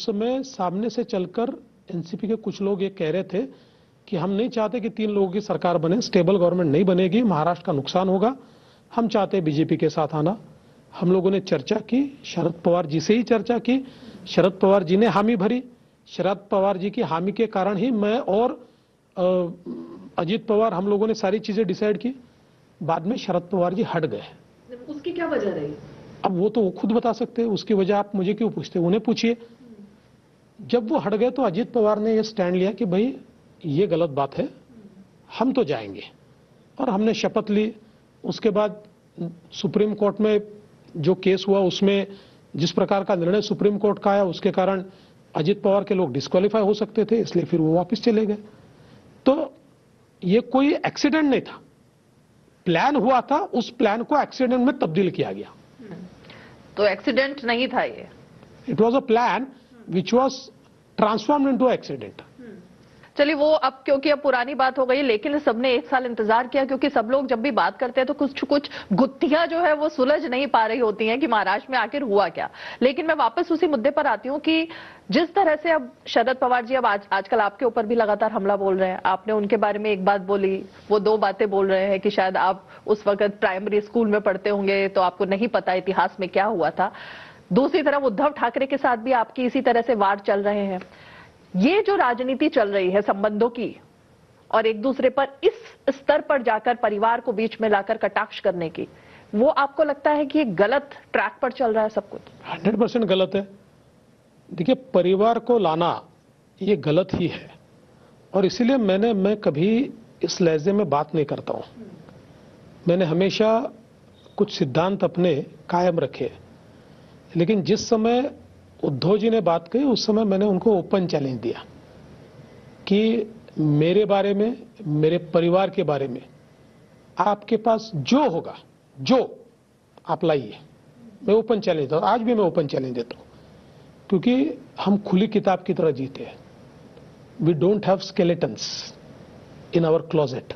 उस समय सामने से चलकर एनसीपी के कुछ लोग ये कह रहे थे कि हम नहीं चाहते कि 3 लोगों की सरकार बने, स्टेबल गवर्नमेंट नहीं बनेगी, महाराष्ट्र का नुकसान होगा, हम चाहते हैं बीजेपी के साथ आना। हम लोगों ने चर्चा की, शरद पवार जी से ही चर्चा की, शरद पवार जी ने हामी भरी। शरद पवार जी की हामी के कारण ही मैं और अजीत पवार हम लोगों ने सारी चीजें डिसाइड की। बाद में शरद पवार जी हट गए। उसकी क्या वजह रही? अब वो तो वो खुद बता सकते हैं, उसकी वजह आप मुझे क्यों पूछते, उन्हें पूछिए। जब वो हट गए तो अजीत पवार ने ये स्टैंड लिया कि भाई ये गलत बात है, हम तो जाएंगे, और हमने शपथ ली। उसके बाद सुप्रीम कोर्ट में जो केस हुआ उसमें जिस प्रकार का निर्णय सुप्रीम कोर्ट का आया उसके कारण अजीत पवार के लोग डिस्क्वालीफाई हो सकते थे, इसलिए फिर वो वापस चले गए। तो ये कोई एक्सीडेंट नहीं था, प्लान हुआ था, उस प्लान को एक्सीडेंट में तब्दील किया गया। तो एक्सीडेंट नहीं था ये, it was a plan which was transformed into accident. चलिए वो अब क्योंकि अब पुरानी बात हो गई, लेकिन सबने 1 साल इंतजार किया, क्योंकि सब लोग जब भी बात करते हैं तो कुछ गुत्थियां जो है वो सुलझ नहीं पा रही होती हैं कि महाराष्ट्र में आखिर हुआ क्या। लेकिन मैं वापस उसी मुद्दे पर आती हूँ कि जिस तरह से अब शरद पवार जी अब आजकल आपके ऊपर भी लगातार हमला बोल रहे हैं। आपने उनके बारे में एक बात बोली, वो 2 बातें बोल रहे हैं कि शायद आप उस वक्त प्राइमरी स्कूल में पढ़ते होंगे तो आपको नहीं पता इतिहास में क्या हुआ था। दूसरी तरफ उद्धव ठाकरे के साथ भी आपकी इसी तरह से वार चल रहे हैं। ये जो राजनीति चल रही है संबंधों की और एक दूसरे पर इस स्तर पर जाकर परिवार को बीच में लाकर कटाक्ष करने की, वो आपको लगता है कि ये गलत ट्रैक पर चल रहा है सब कुछ? 100% गलत है। देखिए, परिवार को लाना ये गलत ही है, और इसीलिए मैं कभी इस लहजे में बात नहीं करता हूं। मैंने हमेशा कुछ सिद्धांत अपने कायम रखे, लेकिन जिस समय उद्धव जी ने बात कही उस समय मैंने उनको ओपन चैलेंज दिया कि मेरे बारे में, मेरे परिवार के बारे में आपके पास जो होगा, जो आप लाइए। मैं ओपन चैलेंज देता हूं, आज भी मैं ओपन चैलेंज देता हूं, क्योंकि हम खुली किताब की तरह जीते हैं। We don't have skeletons in our closet,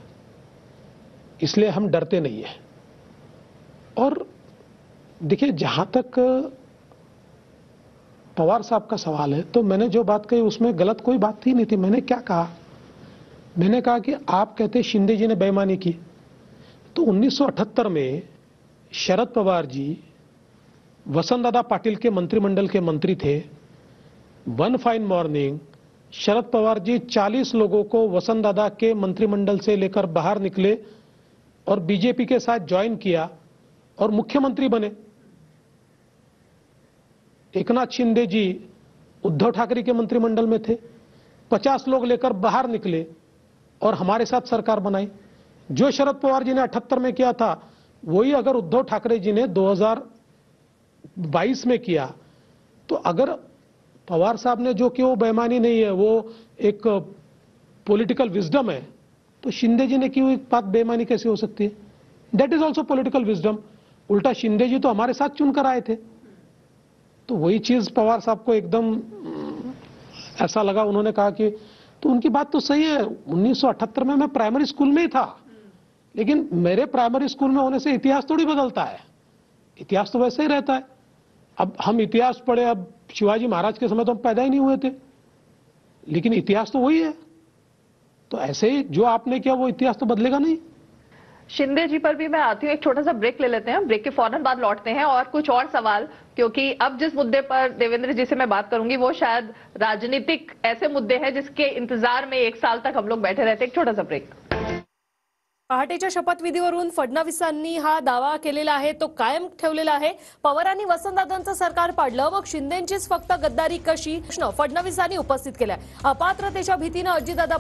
इसलिए हम डरते नहीं है। और देखिए, जहां तक पवार साहब का सवाल है, तो मैंने जो बात कही उसमें गलत कोई बात ही नहीं थी। मैंने क्या कहा? मैंने कहा कि आप कहते शिंदे जी ने बेईमानी की, तो 1978 में शरद पवार जी वसंतदादा पाटिल के मंत्रिमंडल के मंत्री थे। One fine morning Sharad Pawar ji 40 लोगों को वसंतदादा के मंत्रिमंडल से लेकर बाहर निकले और बीजेपी के साथ ज्वाइन किया और मुख्यमंत्री बने। एकनाथ शिंदे जी उद्धव ठाकरे के मंत्रिमंडल में थे, 50 लोग लेकर बाहर निकले और हमारे साथ सरकार बनाई। जो शरद पवार जी ने 78 में किया था, वही अगर उद्धव ठाकरे जी ने 2022 में किया, तो अगर पवार साहब ने जो कि वो बेईमानी नहीं है, वो एक पॉलिटिकल विजडम है, तो शिंदे जी ने की हुई बात बेईमानी कैसे हो सकती है? That is also political wisdom. उल्टा शिंदे जी तो हमारे साथ चुनकर आए थे। तो वही चीज पवार साहब को एकदम ऐसा लगा, उन्होंने कहा कि, तो उनकी बात तो सही है। 1978 में मैं प्राइमरी स्कूल में ही था, लेकिन मेरे प्राइमरी स्कूल में होने से इतिहास थोड़ी बदलता है, इतिहास तो वैसे ही रहता है। अब हम इतिहास पढ़े, अब शिवाजी महाराज के समय तो हम पैदा ही नहीं हुए थे, लेकिन इतिहास तो वही है। तो ऐसे ही जो आपने किया वो इतिहास तो बदलेगा नहीं। शिंदे जी पर भी मैं आती हूँ, एक छोटा सा ब्रेक ले लेते हैं, ब्रेक के फौरन बाद लौटते हैं और कुछ और सवाल, क्योंकि अब जिस मुद्दे पर देवेंद्र जी से मैं बात करूंगी वो शायद राजनीतिक ऐसे मुद्दे हैं जिसके इंतजार में 1 साल तक हम लोग बैठे रहते। एक छोटा सा ब्रेक। पहाटेच्या शपथविधीवरून फडणवीसांनी हा दावा केलेला आहे, तो कायम ठेवलेला आहे। पवारांनी वसंतदादांचं सरकार पाडलं, मग शिंदेंचीच फक्त गद्दारी कशी? प्रश्न फडणवीसांनी उपस्थित केलाय। अपात्रतेच्या भीतीने अजितदादा